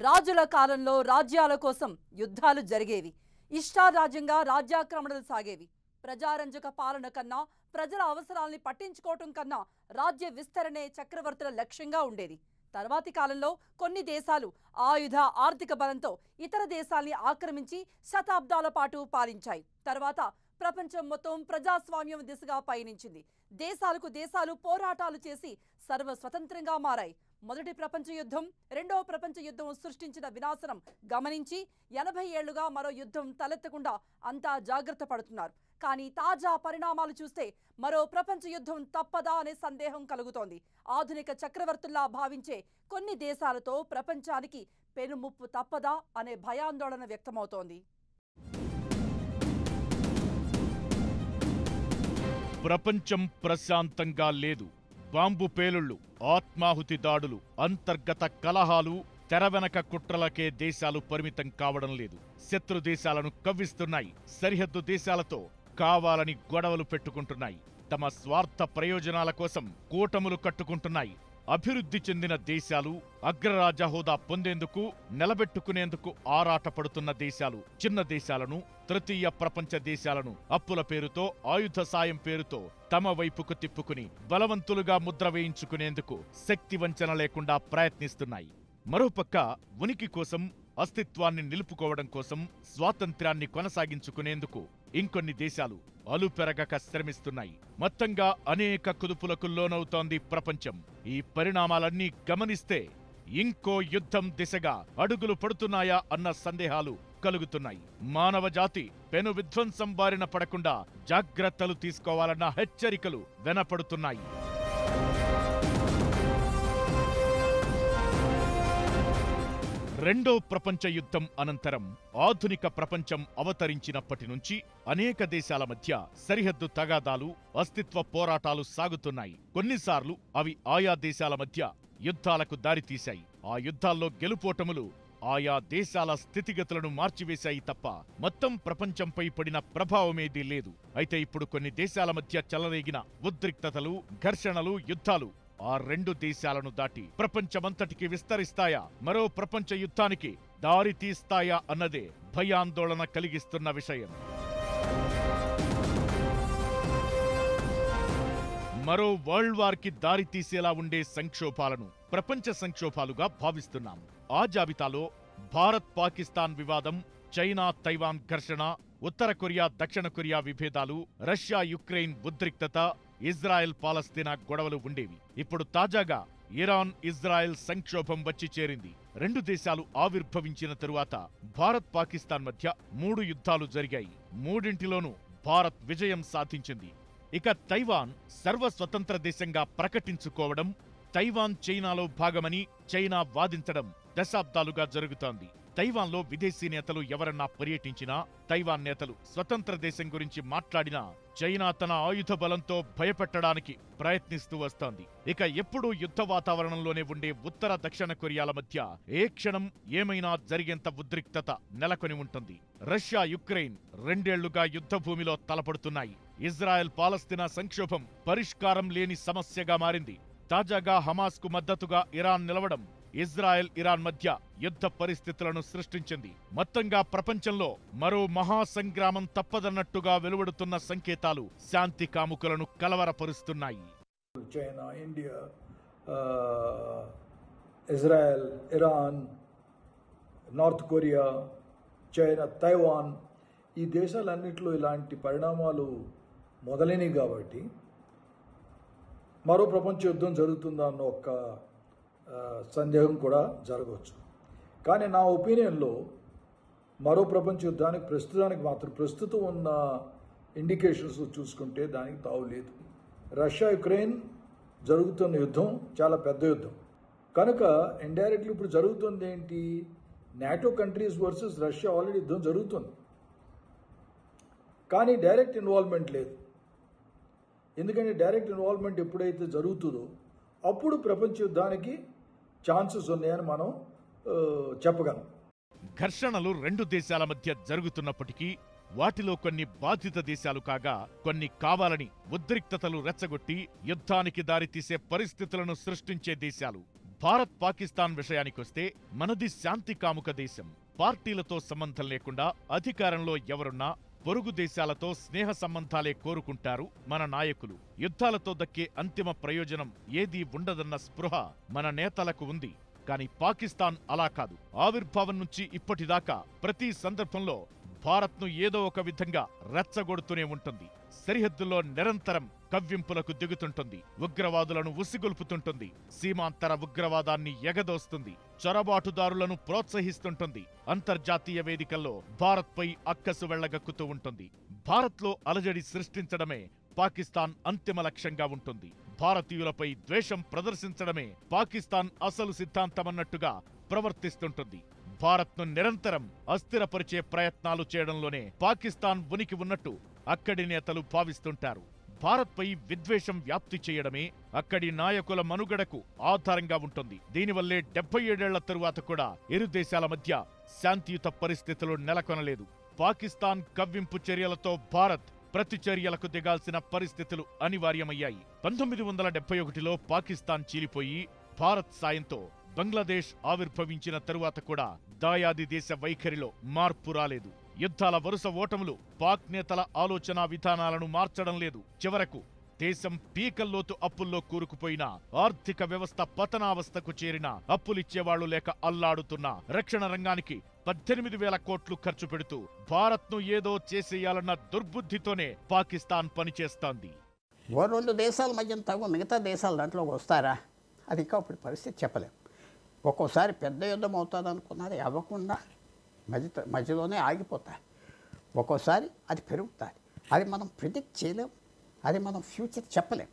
రాజుల కాలంలో రాజ్యాల కోసం యుద్ధాలు జరిగేవి. ఇష్టారాజ్యంగా రాజ్యాక్రమణలు సాగేవి. ప్రజారంజక పాలన కన్నా ప్రజల అవసరాల్ని పట్టించుకోవటం కన్నా రాజ్య విస్తరణే చక్రవర్తుల లక్ష్యంగా ఉండేది. తర్వాతి కాలంలో కొన్ని దేశాలు ఆయుధ ఆర్థిక బలంతో ఇతర దేశాల్ని ఆక్రమించి శతాబ్దాల పాటు పాలించాయి. తర్వాత ప్రపంచం మొత్తం ప్రజాస్వామ్యం దిశగా పయనించింది. దేశాలకు దేశాలు పోరాటాలు చేసి సర్వస్వతంత్రంగా మారాయి. మొదటి ప్రపంచ యుద్ధం, రెండవ ప్రపంచ యుద్ధం సృష్టించిన వినాశనం గమనించి 80 ఏళ్లుగా మరో యుద్ధం తలెత్తకుండా అంతా జాగ్రత్త పడుతున్నారు. కానీ తాజా పరిణామాలు చూస్తే మరో ప్రపంచ యుద్ధం తప్పదా అనే సందేహం కలుగుతోంది. ఆధునిక చక్రవర్తుల్లా భావించే కొన్ని దేశాలతో ప్రపంచానికి పెనుముప్పు తప్పదా అనే భయాందోళన వ్యక్తమవుతోంది. ప్రపంచం ప్రశాంతంగా లేదు. బాంబు పేలుళ్లు, ఆత్మాహుతి దాడులు, అంతర్గత కలహాలు, తెరవెనక కుట్రలకే దేశాలు పరిమితం కావడం లేదు. శత్రు దేశాలను కవ్విస్తున్నాయి. సరిహద్దు దేశాలతో కావాలని గొడవలు పెట్టుకుంటున్నాయి. తమ స్వార్థ ప్రయోజనాల కోసం కూటములు కట్టుకుంటున్నాయి. అభివృద్ధి చెందిన దేశాలు అగ్రరాజ హోదా పొందేందుకు, నిలబెట్టుకునేందుకు ఆరాటపడుతున్న దేశాలు చిన్న దేశాలను, తృతీయ ప్రపంచ దేశాలను అప్పుల పేరుతో, ఆయుధ సాయం పేరుతో తమ వైపుకు తిప్పుకుని బలవంతులుగా ముద్ర వేయించుకునేందుకు శక్తి వంచన లేకుండా ప్రయత్నిస్తున్నాయి. మరోపక్క ఉనికి కోసం, అస్తిత్వాన్ని నిలుపుకోవడం కోసం, స్వాతంత్ర్యాన్ని కొనసాగించుకునేందుకు ఇంకొన్ని దేశాలు అలుపెరగక శ్రమిస్తున్నాయి. మొత్తంగా అనేక కుదుపులకు లోనవుతోంది ప్రపంచం. ఈ పరిణామాలన్నీ గమనిస్తే ఇంకో యుద్ధం దిశగా అడుగులు పడుతున్నాయా అన్న సందేహాలు కలుగుతున్నాయి. మానవ జాతి పెను విధ్వంసం బారిన పడకుండా జాగ్రత్తలు తీసుకోవాలన్న హెచ్చరికలు వినపడుతున్నాయి. రెండో ప్రపంచ యుద్ధం అనంతరం ఆధునిక ప్రపంచం అవతరించినప్పటి నుంచి అనేక దేశాల మధ్య సరిహద్దు తగాదాలు, అస్తిత్వ పోరాటాలు సాగుతున్నాయి. కొన్నిసార్లు అవి ఆయా దేశాల మధ్య యుద్ధాలకు దారితీశాయి. ఆ యుద్ధాల్లో గెలుపోటములు ఆయా దేశాల స్థితిగతులను మార్చివేశాయి తప్ప మొత్తం ప్రపంచంపై పడిన ప్రభావమేదీ లేదు. అయితే ఇప్పుడు కొన్ని దేశాల మధ్య చెలరేగిన ఉద్రిక్తతలు, ఘర్షణలు, యుద్ధాలు ఆ రెండు దేశాలను దాటి ప్రపంచమంతటికి విస్తరిస్తాయా, మరో ప్రపంచ యుద్ధానికి దారి తీస్తాయా అన్నదే భయాందోళన కలిగిస్తున్న విషయం. మరో వరల్డ్ వార్ కి దారి తీసేలా ఉండే సంక్షోభాలను ప్రపంచ సంక్షోభాలుగా భావిస్తున్నాం. ఆ జాబితాలో భారత్ పాకిస్తాన్ వివాదం, చైనా తైవాన్ ఘర్షణ, ఉత్తర కొరియా దక్షిణ కొరియా విభేదాలు, రష్యా యుక్రెయిన్ ఉద్రిక్తత, ఇజ్రాయెల్ పాలస్తీనా గొడవలు ఉండేవి. ఇప్పుడు తాజాగా ఇరాన్ ఇజ్రాయెల్ సంక్షోభం వచ్చి చేరింది. రెండు దేశాలు ఆవిర్భవించిన తరువాత భారత్ పాకిస్తాన్ మధ్య 3 యుద్ధాలు జరిగాయి. మూడింటిలోనూ భారత్ విజయం సాధించింది. ఇక తైవాన్ సర్వస్వతంత్ర దేశంగా ప్రకటించుకోవడం, తైవాన్ చైనాలో భాగమని చైనా వాదించడం దశాబ్దాలుగా జరుగుతోంది. తైవాన్లో విదేశీ నేతలు ఎవరన్నా పర్యటించినా, తైవాన్ నేతలు స్వతంత్ర దేశం గురించి మాట్లాడినా చైనా తన ఆయుధ బలంతో భయపెట్టడానికి ప్రయత్నిస్తూ వస్తోంది. ఇక ఎప్పుడూ యుద్ధ వాతావరణంలోనే ఉండే ఉత్తర దక్షిణ కొరియాల మధ్య ఏ క్షణం ఏమైనా జరిగేంత ఉద్రిక్తత నెలకొని ఉంటుంది. రష్యా యుక్రెయిన్ 2 ఏళ్లుగా యుద్ధ భూమిలో తలపడుతున్నాయి. ఇజ్రాయెల్ పాలస్తీనా సంక్షోభం పరిష్కారం లేని సమస్యగా మారింది. తాజాగా హమాస్ కు మద్దతుగా ఇరాన్ నిలవడం ఇజ్రాయెల్ ఇరాన్ మధ్య యుద్ధ పరిస్థితులను సృష్టించింది. మొత్తంగా ప్రపంచంలో మరో మహాసంగ్రామం తప్పదన్నట్టుగా వెలువడుతున్న సంకేతాలు శాంతి కాముకులను కలవరపరుస్తున్నాయి. China, India, Israel, Iran, North Korea, China, Taiwan, ఈ దేశాలన్నింటిలో ఇలాంటి పరిణామాలు మొదలైనవి కాబట్టి మరో ప్రపంచ యుద్ధం జరుగుతుందా అన్న ఒక సందేహం కూడా జరగవచ్చు. కానీ నా ఒపీనియన్లో మరో ప్రపంచ యుద్ధానికి ప్రస్తుతం ఉన్న ఇండికేషన్స్ చూసుకుంటే దానికి తావు లేదు. రష్యా యుక్రెయిన్ జరుగుతున్న యుద్ధం చాలా పెద్ద యుద్ధం కనుక ఇండైరెక్ట్లీ ఇప్పుడు జరుగుతుంది ఏంటి, NATO countries versus Russia already యుద్ధం జరుగుతుంది. కానీ డైరెక్ట్ ఇన్వాల్వ్మెంట్ లేదు. ఎందుకంటే డైరెక్ట్ ఇన్వాల్వ్మెంట్ ఎప్పుడైతే జరుగుతుందో అప్పుడు ప్రపంచ యుద్ధానికి ఛాన్సెస్ ఉన్నాయని మనం చెప్పగలం. ఘర్షణలు రెండు దేశాల మధ్య జరుగుతున్నప్పటికీ వాటిలో కొన్ని బాధిత దేశాలు కాగా, కొన్ని కావాలని ఉద్రిక్తతలు రెచ్చగొట్టి యుద్ధానికి దారితీసే పరిస్థితులను సృష్టించే దేశాలు. భారత్ పాకిస్తాన్ విషయానికొస్తే మనది శాంతి కాముక దేశం. పార్టీలతో సంబంధం లేకుండా అధికారంలో ఎవరున్నా పొరుగు దేశాలతో స్నేహ సంబంధాలే కోరుకుంటారు మన నాయకులు. యుద్ధాలతో దక్కే అంతిమ ప్రయోజనం ఏదీ ఉండదన్న స్పృహ మన నేతలకు ఉంది. కానీ పాకిస్తాన్ అలా కాదు. ఆవిర్భావం నుంచి ఇప్పటిదాకా ప్రతి సందర్భంలో భారత్ను ఏదో ఒక విధంగా రెచ్చగొడుతూనే ఉంటుంది. సరిహద్దుల్లో నిరంతరం కవ్వింపులకు దిగుతుంటుంది. ఉగ్రవాదులను ఉసిగొల్పుతుంటుంది. సీమాంతర ఉగ్రవాదాన్ని ఎగదోస్తుంది. చొరబాటుదారులను ప్రోత్సహిస్తుంటుంది. అంతర్జాతీయ వేదికల్లో భారత్పై అక్కసు వెళ్లగక్కుతూ ఉంటుంది. భారత్లో అలజడి సృష్టించడమే పాకిస్తాన్ అంతిమ లక్ష్యంగా ఉంటుంది. భారతీయులపై ద్వేషం ప్రదర్శించడమే పాకిస్తాన్ అసలు సిద్ధాంతమన్నట్టుగా ప్రవర్తిస్తుంటుంది. భారత్ను నిరంతరం అస్థిరపరిచే ప్రయత్నాలు చేయడంలోనే పాకిస్తాన్ ఉనికి ఉన్నట్టు అక్కడి నేతలు భావిస్తుంటారు. భారత్పై విద్వేషం వ్యాప్తి చేయడమే అక్కడి నాయకుల మనుగడకు ఆధారంగా ఉంటుంది. దీనివల్లే 77 ఏళ్ల తరువాత కూడా ఇరు దేశాల మధ్య శాంతియుత పరిస్థితులు నెలకొనలేదు. పాకిస్తాన్ కవ్వింపు చర్యలతో భారత్ ప్రతిచర్యలకు దిగాల్సిన పరిస్థితులు అనివార్యమయ్యాయి. 1971లో పాకిస్తాన్ చీలిపోయి భారత్ సాయంతో బంగ్లాదేశ్ ఆవిర్భవించిన తరువాత కూడా దాయాది దేశ వైఖరిలో మార్పు రాలేదు. యుద్ధాల వరుస ఓటములు పాక్ నేతల ఆలోచనా విధానాలను మార్చడం లేదు. చివరకు దేశం పీకల్లోతు అప్పుల్లో కూరుకుపోయిన, ఆర్థిక వ్యవస్థ పతనావస్థకు చేరిన, అప్పులిచ్చేవాళ్లు లేక అల్లాడుతున్న రక్షణ రంగానికి 18,000 కోట్లు ఖర్చు పెడుతూ భారత్ను ఏదో చేసేయాలన్న దుర్బుద్ధితోనే పాకిస్తాన్ పనిచేస్తోంది. ఓ 2 దేశాల మధ్య తగ్గు మిగతా దేశాలు దాంట్లోకి వస్తారా? అది ఇంకా ఇప్పుడు పరిస్థితి చెప్పలేం. ఒక్కోసారి పెద్ద యుద్ధం అవుతుంది అనుకున్నది అవ్వకుండా మధ్యలోనే ఆగిపోతాయి. ఒక్కోసారి అది పెరుగుతుంది. అది మనం ప్రిడిక్ట్ చేయలేం. అది మనం ఫ్యూచర్ చెప్పలేం.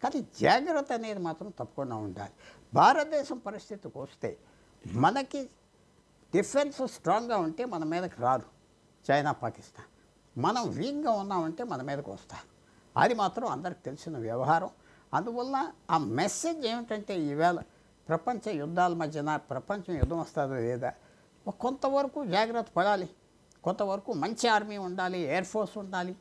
కానీ జాగ్రత్త అనేది మాత్రం తప్పకుండా ఉండాలి. భారతదేశం పరిస్థితికి వస్తే మనకి డిఫెన్స్ స్ట్రాంగ్గా ఉంటే మన మీదకి రారు చైనా, పాకిస్తాన్. మనం వీక్గా ఉన్నామంటే మన మీదకి వస్తారు. అది మాత్రం అందరికి తెలిసిన వ్యవహారం. అందువల్ల ఆ మెసేజ్ ఏమిటంటే ఈవేళ ప్రపంచ యుద్ధాల మధ్యన ప్రపంచం యుద్ధం వస్తుందో లేదా కొంతవరకు జాగ్రత్త పడాలి. కొంతవరకు మంచి ఆర్మీ ఉండాలి, ఎయిర్ ఫోర్స్ ఉండాలి.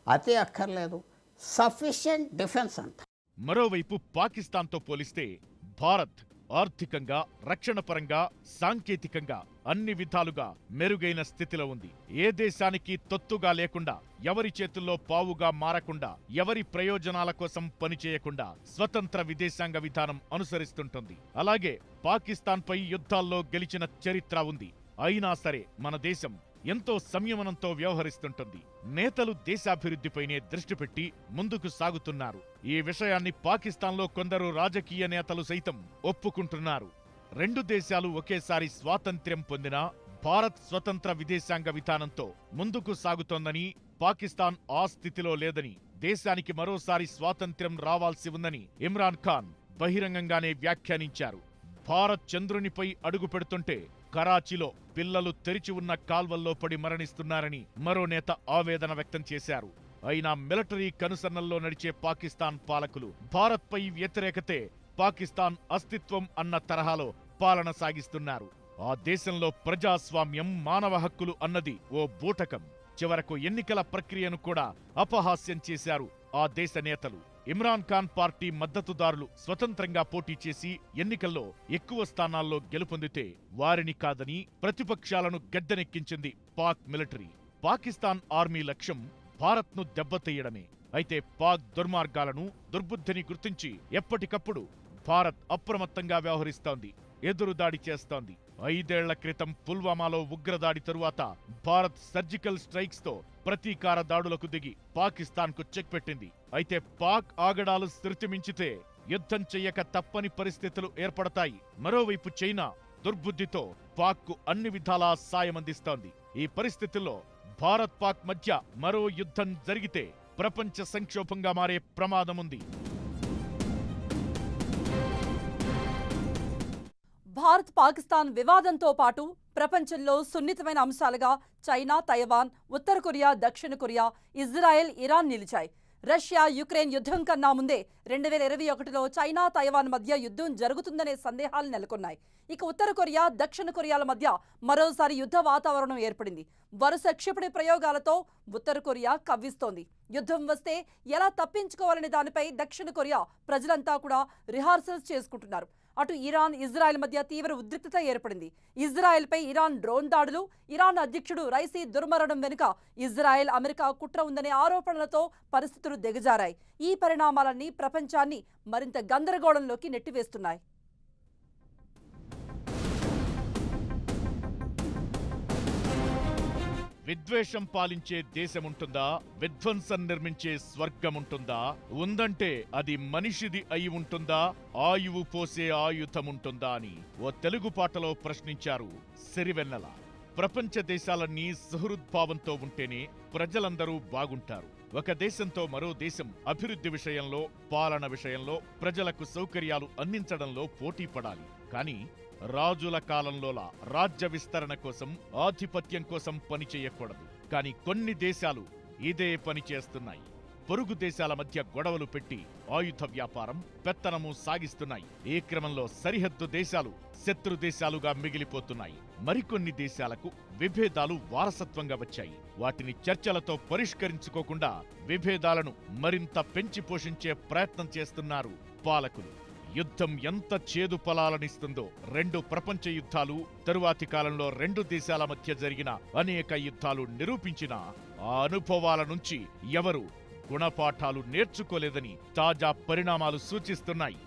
అదే అక్కర్లేదు, సఫిషియెంట్ డిఫెన్స్ అంట. మరోవైపు పాకిస్తాన్తో పోలిస్తే భారత్ ఆర్థికంగా, రక్షణ పరంగా, సాంకేతికంగా అన్ని విధాలుగా మెరుగైన స్థితిలో ఉంది. ఏ దేశానికి తొత్తుగా లేకుండా, ఎవరి చేతుల్లో పావుగా మారకుండా, ఎవరి ప్రయోజనాల కోసం పనిచేయకుండా స్వతంత్ర విదేశాంగ విధానం అనుసరిస్తుంటుంది. అలాగే పాకిస్తాన్పై యుద్ధాల్లో గెలిచిన చరిత్ర ఉంది. అయినా సరే మన దేశం ఎంతో సంయమనంతో వ్యవహరిస్తుంటుంది. నేతలు దేశాభివృద్ధిపైనే దృష్టి పెట్టి ముందుకు సాగుతున్నారు. ఈ విషయాన్ని పాకిస్తాన్లో కొందరు రాజకీయ నేతలు సైతం ఒప్పుకుంటున్నారు. 2 దేశాలు ఒకేసారి స్వాతంత్ర్యం పొందినా భారత్ స్వతంత్ర విదేశాంగ విధానంతో ముందుకు సాగుతోందని, పాకిస్తాన్ ఆ స్థితిలో లేదని, దేశానికి మరోసారి స్వాతంత్ర్యం రావాల్సి ఉందని ఇమ్రాన్ ఖాన్ బహిరంగంగానే వ్యాఖ్యానించారు. భారత్ చంద్రునిపై అడుగు పెడుతుంటే కరాచీలో పిల్లలు తెరిచి ఉన్న కాల్వల్లో పడి మరణిస్తున్నారని మరో నేత ఆవేదన వ్యక్తం చేశారు. అయినా మిలిటరీ కనుసన్నల్లో నడిచే పాకిస్తాన్ పాలకులు భారత్పై వ్యతిరేకతే పాకిస్తాన్ అస్తిత్వం అన్న తరహాలో పాలన సాగిస్తున్నారు. ఆ దేశంలో ప్రజాస్వామ్యం, మానవ హక్కులు అన్నది ఓ బూటకం. చివరకు ఎన్నికల ప్రక్రియను కూడా అపహాస్యం చేశారు ఆ దేశ నేతలు. ఇమ్రాన్ ఖాన్ పార్టీ మద్దతుదారులు స్వతంత్రంగా పోటీ చేసి ఎన్నికల్లో ఎక్కువ స్థానాల్లో గెలుపొందితే వారిని కాదని ప్రతిపక్షాలను గద్దెనెక్కించింది పాక్ మిలిటరీ. పాకిస్తాన్ ఆర్మీ లక్ష్యం భారత్ను దెబ్బతీయడమే. అయితే పాక్ దుర్మార్గాలను, దుర్బుద్ధిని గుర్తించి ఎప్పటికప్పుడు భారత్ అప్రమత్తంగా వ్యవహరిస్తోంది, ఎదురుదాడి చేస్తోంది. 5 ఏళ్ల క్రితం పుల్వామాలో ఉగ్రదాడి తరువాత భారత్ సర్జికల్ స్ట్రైక్స్ తో ప్రతీకార దాడులకు దిగి పాకిస్తాన్కు చెక్ పెట్టింది. అయితే పాక్ ఆగడాలు శృతిమించితే యుద్ధం చెయ్యక తప్పని పరిస్థితులు ఏర్పడతాయి. మరోవైపు చైనా దుర్బుద్ధితో పాక్కు అన్ని విధాలా సాయమందిస్తోంది. ఈ పరిస్థితుల్లో భారత్ పాక్ మధ్య మరో యుద్ధం జరిగితే ప్రపంచ సంక్షోభంగా మారే ప్రమాదముంది. భారత్ పాకిస్తాన్ వివాదంతో పాటు ప్రపంచంలో సున్నితమైన అంశాలుగా చైనా, తైవాన్, ఉత్తర కొరియా, దక్షిణ కొరియా, ఇజ్రాయెల్, ఇరాన్ నిలిచాయి. రష్యా యుక్రెయిన్ యుద్ధం కన్నా ముందే 2021లో చైనా, తైవాన్ మధ్య యుద్ధం జరుగుతుందనే సందేహాలు నెలకొన్నాయి. ఇక ఉత్తర కొరియా, దక్షిణ కొరియాల మధ్య మరోసారి యుద్ధ వాతావరణం ఏర్పడింది. వరుస క్షిపణి ప్రయోగాలతో ఉత్తర కొరియా కవ్విస్తోంది. యుద్ధం వస్తే ఎలా తప్పించుకోవాలనే దానిపై దక్షిణ కొరియా ప్రజలంతా కూడా రిహార్సల్స్ చేసుకుంటున్నారు. అటు ఇరాన్, ఇజ్రాయెల్ మధ్య తీవ్ర ఉద్రిక్తత ఏర్పడింది. ఇజ్రాయెల్పై ఇరాన్ డ్రోన్ దాడులు, ఇరాన్ అధ్యక్షుడు రైసీ దుర్మరణం వెనుక ఇజ్రాయెల్, అమెరికా కుట్ర ఉందనే ఆరోపణలతో పరిస్థితులు దిగజారాయి. ఈ పరిణామాలన్నీ ప్రపంచాన్ని మరింత గందరగోళంలోకి నెట్టివేస్తున్నాయి. విద్వేషం పాలించే దేశముంటుందా? విధ్వంసం నిర్మించే స్వర్గముంటుందా? ఉందంటే అది మనిషిది అయి ఉంటుందా? ఆయువు పోసే ఆయుధముంటుందా అని ఓ తెలుగు పాటలో ప్రశ్నించారు సిరివెన్నెల. ప్రపంచ దేశాలన్నీ సుహృద్భావంతో ఉంటేనే ప్రజలందరూ బాగుంటారు. ఒక దేశంతో మరో దేశం అభివృద్ధి విషయంలో, పాలన విషయంలో, ప్రజలకు సౌకర్యాలు అందించడంలో పోటీ పడాలి. కానీ రాజుల కాలంలోలా రాజ్య విస్తరణ కోసం, ఆధిపత్యం కోసం పనిచేయకూడదు. కానీ కొన్ని దేశాలు ఇదే పని చేస్తున్నాయి. పొరుగు దేశాల మధ్య గొడవలు పెట్టి ఆయుధ వ్యాపారం, పెత్తనము సాగిస్తున్నాయి. ఈ క్రమంలో సరిహద్దు దేశాలు శత్రు దేశాలుగా మిగిలిపోతున్నాయి. మరికొన్ని దేశాలకు విభేదాలు వారసత్వంగా వచ్చాయి. వాటిని చర్చలతో పరిష్కరించుకోకుండా విభేదాలను మరింత పెంచి పోషించే ప్రయత్నం చేస్తున్నారు పాలకులు. యుద్ధం ఎంత చేదు ఫలాలనిస్తుందో, 2 ప్రపంచ యుద్ధాలు, తరువాతి కాలంలో 2 దేశాల మధ్య జరిగిన అనేక యుద్ధాలు నిరూపించిన ఆ అనుభవాల నుంచి ఎవరు గుణపాఠాలు నేర్చుకోలేదని తాజా పరిణామాలు సూచిస్తున్నాయి.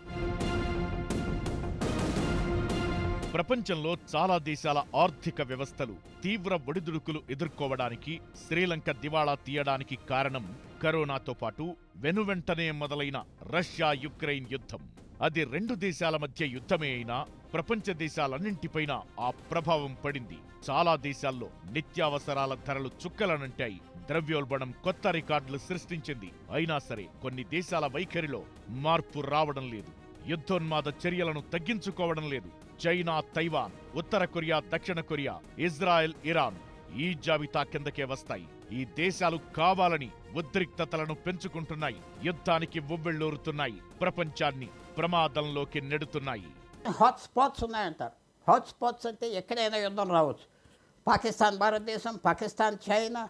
ప్రపంచంలో చాలా దేశాల ఆర్థిక వ్యవస్థలు తీవ్ర ఒడిదుడుకులు ఎదుర్కోవడానికి, శ్రీలంక దివాళా తీయడానికి కారణం కరోనాతో పాటు వెనువెంటనే మొదలైన రష్యా-యుక్రెయిన్ యుద్ధం. అది 2 దేశాల మధ్య యుద్ధమే అయినా ప్రపంచ దేశాలన్నింటిపైన ఆ ప్రభావం పడింది. చాలా దేశాల్లో నిత్యావసరాల ధరలు చుక్కలనంటాయి. ద్రవ్యోల్బణం కొత్త రికార్డులు సృష్టించింది. అయినా సరే కొన్ని దేశాల వైఖరిలో మార్పు రావడం లేదు. యుద్ధోన్మాద చర్యలను తగ్గించుకోవడం లేదు. చైనా, తైవాన్, ఉత్తర కొరియా, దక్షిణ కొరియా, ఇజ్రాయెల్, ఇరాన్ ఈ జాబితా కిందకే వస్తాయి. ఈ దేశాలు కావాలని ఉద్రిక్తతలను పెంచుకుంటున్నాయి. యుద్ధానికి ఉవ్వెళ్ళూరుతున్నాయి. ప్రపంచాన్ని ప్రమాదంలోకి నెడుతున్నాయి. హాట్ స్పాట్స్ ఉన్నాయంటారు. హాట్ స్పాట్స్ అంటే ఎక్కడైనా యుద్ధం రావచ్చు. Pakistan Bharatadesam, Pakistan China,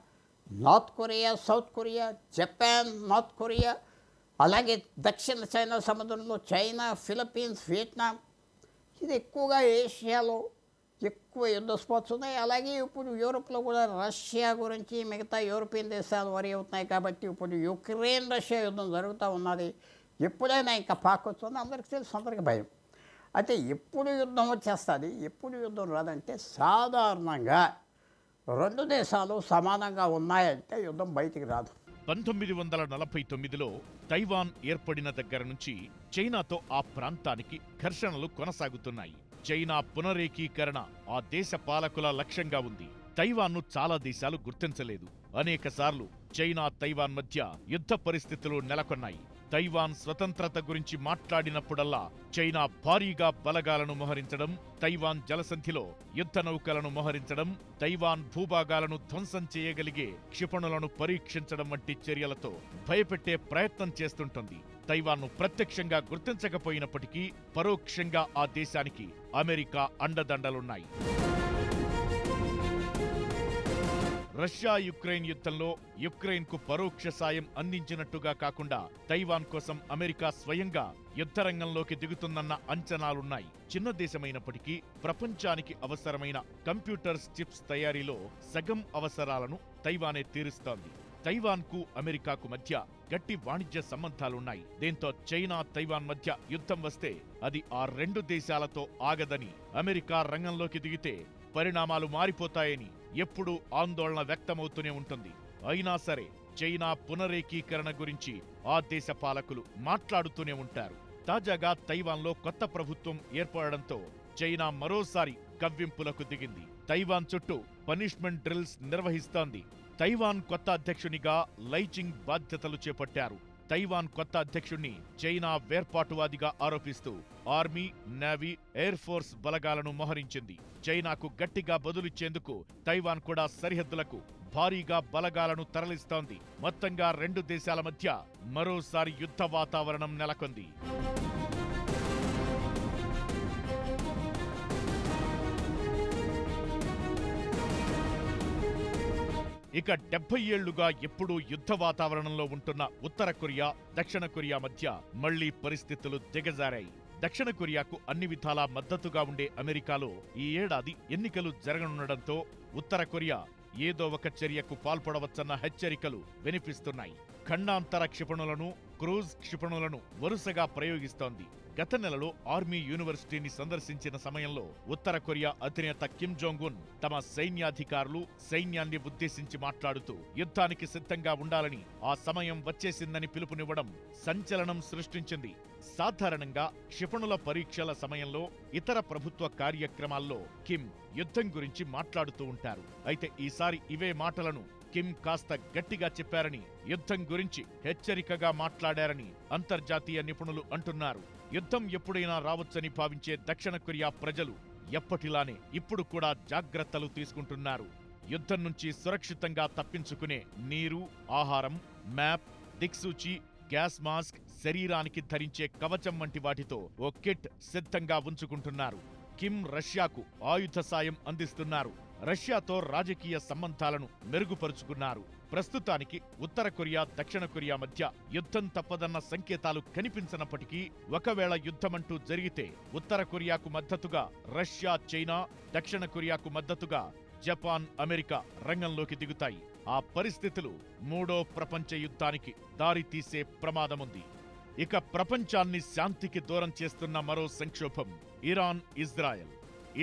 North Korea, South Korea, Japan, North Korea, అలాగే దక్షిణ చైనా సముద్రంలో చైనా, ఫిలిప్పీన్స్, వియట్నాం. ఇది ఎక్కువగా ఏషియాలో ఎక్కువ యుద్ధ స్పాట్స్ ఉన్నాయి. అలాగే ఇప్పుడు యూరోప్లో కూడా రష్యా గురించి మిగతా యూరోపియన్ దేశాలు వరి అవుతున్నాయి. కాబట్టి ఇప్పుడు యుక్రెయిన్ రష్యా యుద్ధం జరుగుతూ ఉన్నది. ఎప్పుడైనా ఇంకా పాక్ వస్తుంది అందరికీ తెలుసు, అందరికీ భయం. అయితే ఎప్పుడు యుద్ధం వచ్చేస్తుంది, ఎప్పుడు యుద్ధం రాదంటే సాధారణంగా 2 దేశాలు సమానంగా ఉన్నాయంటే యుద్ధం బయటికి రాదు. 1949లో తైవాన్ ఏర్పడిన దగ్గర నుంచి చైనాతో ఆ ప్రాంతానికి ఘర్షణలు కొనసాగుతున్నాయి. చైనా పునరేకీకరణ ఆ దేశ పాలకుల లక్ష్యంగా ఉంది. తైవాన్ను చాలా దేశాలు గుర్తించలేదు. అనేకసార్లు చైనా, తైవాన్ మధ్య యుద్ధ పరిస్థితులు నెలకొన్నాయి. తైవాన్ స్వతంత్రత గురించి మాట్లాడినప్పుడల్లా చైనా భారీగా బలగాలను మోహరించడం, తైవాన్ జలసంధిలో యుద్ధ నౌకలను మోహరించడం, తైవాన్ భూభాగాలను ధ్వంసం చేయగలిగే క్షిపణులను పరీక్షించడం వంటి చర్యలతో భయపెట్టే ప్రయత్నం చేస్తుంటుంది. తైవాన్ను ప్రత్యక్షంగా గుర్తించకపోయినప్పటికీ పరోక్షంగా ఆ దేశానికి అమెరికా అండదండలున్నాయి. రష్యా యుక్రెయిన్ యుద్ధంలో యుక్రెయిన్కు పరోక్ష సాయం అందించినట్టుగా కాకుండా తైవాన్ కోసం అమెరికా స్వయంగా యుద్ధరంగంలోకి దిగుతుందన్న అంచనాలున్నాయి. చిన్న దేశమైనప్పటికీ ప్రపంచానికి అవసరమైన కంప్యూటర్స్ చిప్స్ తయారీలో సగం అవసరాలను తైవానే తీరుస్తోంది. తైవాన్కు అమెరికాకు మధ్య గట్టి వాణిజ్య సంబంధాలున్నాయి. దీంతో చైనా, తైవాన్ మధ్య యుద్ధం వస్తే అది ఆ 2 దేశాలతో ఆగదని, అమెరికా రంగంలోకి దిగితే పరిణామాలు మారిపోతాయని ఎప్పుడూ ఆందోళన వ్యక్తమవుతూనే ఉంటుంది. అయినా సరే చైనా పునరేకీకరణ గురించి ఆ దేశ పాలకులు మాట్లాడుతూనే ఉంటారు. తాజాగా తైవాన్లో కొత్త ప్రభుత్వం ఏర్పడడంతో చైనా మరోసారి కవ్వింపులకు దిగింది. తైవాన్ చుట్టూ పనిష్మెంట్ డ్రిల్స్ నిర్వహిస్తోంది. తైవాన్ కొత్త అధ్యక్షునిగా లైచింగ్ బాధ్యతలు చేపట్టారు. తైవాన్ కొత్త అధ్యక్షుణ్ణి చైనా వేర్పాటువాదిగా ఆరోపిస్తూ ఆర్మీ, నేవీ, ఎయిర్ ఫోర్స్ బలగాలను మోహరించింది. చైనాకు గట్టిగా బదులిచ్చేందుకు తైవాన్ కూడా సరిహద్దులకు భారీగా బలగాలను తరలిస్తోంది. మొత్తంగా 2 దేశాల మధ్య మరోసారి యుద్ధ వాతావరణం నెలకొంది. ఇక 70 ఏళ్లుగా ఎప్పుడూ యుద్ధ వాతావరణంలో ఉంటున్న ఉత్తర కొరియా, దక్షిణ కొరియా మధ్య మళ్లీ పరిస్థితులు దిగజారాయి. దక్షిణ కొరియాకు అన్ని విధాలా మద్దతుగా ఉండే అమెరికాలో ఈ ఏడాది ఎన్నికలు జరగనుండడంతో ఉత్తర కొరియా ఏదో ఒక చర్యకు పాల్పడవచ్చన్న హెచ్చరికలు వినిపిస్తున్నాయి. ఖండాంతర క్షిపణులను, క్రూజ్ క్షిపణులను వరుసగా ప్రయోగిస్తోంది. గత నెలలో ఆర్మీ యూనివర్సిటీని సందర్శించిన సమయంలో ఉత్తర కొరియా అధినేత కిమ్ జోంగ్ ఉన్ తమ సైన్యాధికారులు, సైన్యాన్ని ఉద్దేశించి మాట్లాడుతూ యుద్ధానికి సిద్ధంగా ఉండాలని, ఆ సమయం వచ్చేసిందని పిలుపునివ్వడం సంచలనం సృష్టించింది. సాధారణంగా క్షిపణుల పరీక్షల సమయంలో, ఇతర ప్రభుత్వ కార్యక్రమాల్లో కిమ్ యుద్ధం గురించి మాట్లాడుతూ ఉంటారు. అయితే ఈసారి ఇవే మాటలను కిమ్ కాస్త గట్టిగా చెప్పారని, యుద్ధం గురించి హెచ్చరికగా మాట్లాడారని అంతర్జాతీయ నిపుణులు అంటున్నారు. యుద్ధం ఎప్పుడైనా రావచ్చని భావించే దక్షిణ కొరియా ప్రజలు ఎప్పటిలానే ఇప్పుడు కూడా జాగ్రత్తలు తీసుకుంటున్నారు. యుద్ధం నుంచి సురక్షితంగా తప్పించుకునే నీరు, ఆహారం, మ్యాప్, దిక్సూచి, గ్యాస్ మాస్క్, శరీరానికి ధరించే కవచం వంటి వాటితో ఓ కిట్ సిద్ధంగా ఉంచుకుంటున్నారు. కిమ్ రష్యాకు ఆయుధ సాయం అందిస్తున్నారు. రష్యాతో రాజకీయ సంబంధాలను మెరుగుపరుచుకున్నారు. ప్రస్తుతానికి ఉత్తర కొరియా, దక్షిణ కొరియా మధ్య యుద్ధం తప్పదన్న సంకేతాలు కనిపించనప్పటికీ, ఒకవేళ యుద్ధమంటూ జరిగితే ఉత్తర కొరియాకు మద్దతుగా రష్యా, చైనా, దక్షిణ కొరియాకు మద్దతుగా జపాన్, అమెరికా రంగంలోకి దిగుతాయి. ఆ పరిస్థితులు మూడో ప్రపంచ యుద్ధానికి దారితీసే ప్రమాదముంది. ఇక ప్రపంచాన్ని శాంతికి దూరం చేస్తున్న మరో సంక్షోభం ఇరాన్, ఇజ్రాయెల్.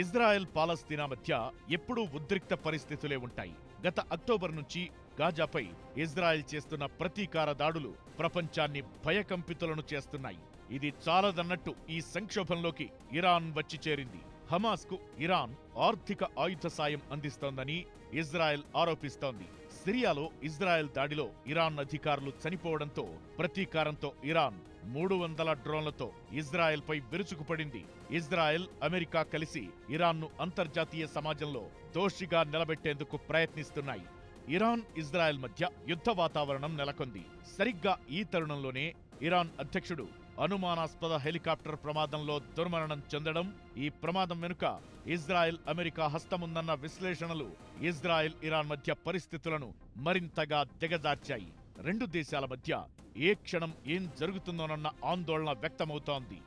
ఇజ్రాయెల్, పాలస్తీనా మధ్య ఎప్పుడూ ఉద్రిక్త పరిస్థితులే ఉంటాయి. గత అక్టోబర్ నుంచి గాజాపై ఇజ్రాయెల్ చేస్తున్న ప్రతీకార దాడులు ప్రపంచాన్ని భయకంపితులను చేస్తున్నాయి. ఇది చాలదన్నట్టు ఈ సంక్షోభంలోకి ఇరాన్ వచ్చి చేరింది. హమాస్కు ఇరాన్ ఆర్థిక ఆయుధ సాయం అందిస్తోందని ఇజ్రాయెల్ ఆరోపిస్తోంది. సిరియాలో ఇజ్రాయెల్ దాడిలో ఇరాన్ అధికారులు చనిపోవడంతో ప్రతీకారంతో ఇరాన్ 300 డ్రోన్లతో ఇజ్రాయెల్పై విరుచుకుపడింది. ఇజ్రాయెల్, అమెరికా కలిసి ఇరాన్ను అంతర్జాతీయ సమాజంలో దోషిగా నిలబెట్టేందుకు ప్రయత్నిస్తున్నాయి. ఇరాన్, ఇజ్రాయెల్ మధ్య యుద్ధ వాతావరణం నెలకొంది. సరిగ్గా ఈ తరుణంలోనే ఇరాన్ అధ్యక్షుడు అనుమానాస్పద హెలికాప్టర్ ప్రమాదంలో దుర్మరణం చెందడం, ఈ ప్రమాదం వెనుక ఇజ్రాయెల్, అమెరికా హస్తముందన్న విశ్లేషణలు ఇజ్రాయెల్, ఇరాన్ మధ్య పరిస్థితులను మరింతగా దిగజార్చాయి. రెండు దేశాల మధ్య ఏ క్షణం ఏం జరుగుతుందోనన్న ఆందోళన వ్యక్తమవుతోంది.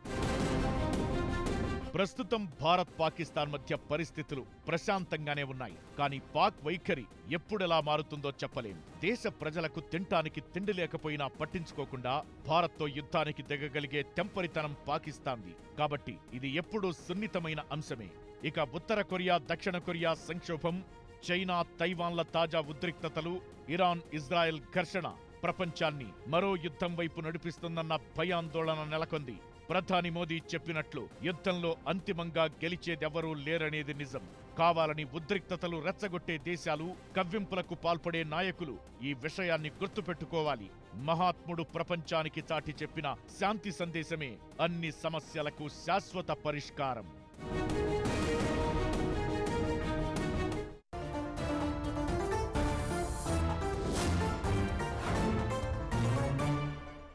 ప్రస్తుతం భారత్, పాకిస్తాన్ మధ్య పరిస్థితులు ప్రశాంతంగానే ఉన్నాయి. కానీ పాక్ వైఖరి ఎప్పుడెలా మారుతుందో చెప్పలేం. దేశ ప్రజలకు తింటానికి తిండి లేకపోయినా పట్టించుకోకుండా భారత్తో యుద్ధానికి దిగగలిగే తెంపరితనం పాకిస్తాన్ది. కాబట్టి ఇది ఎప్పుడూ సున్నితమైన అంశమే. ఇక ఉత్తర కొరియా, దక్షిణ కొరియా సంక్షోభం, చైనా, తైవాన్ల తాజా ఉద్రిక్తతలు, ఇరాన్, ఇజ్రాయెల్ ఘర్షణ ప్రపంచాన్ని మరో యుద్ధం వైపు నడిపిస్తుందన్న భయాందోళన నెలకొంది. ప్రధాని మోదీ చెప్పినట్లు యుద్ధంలో అంతిమంగా గెలిచేదెవరూ లేరనేది నిజం. కావాలని ఉద్రిక్తతలు రెచ్చగొట్టే దేశాలు, కవ్వింపులకు పాల్పడే నాయకులు ఈ విషయాన్ని గుర్తుపెట్టుకోవాలి. మహాత్ముడు ప్రపంచానికి చాటి చెప్పిన శాంతి సందేశమే అన్ని సమస్యలకు శాశ్వత పరిష్కారం.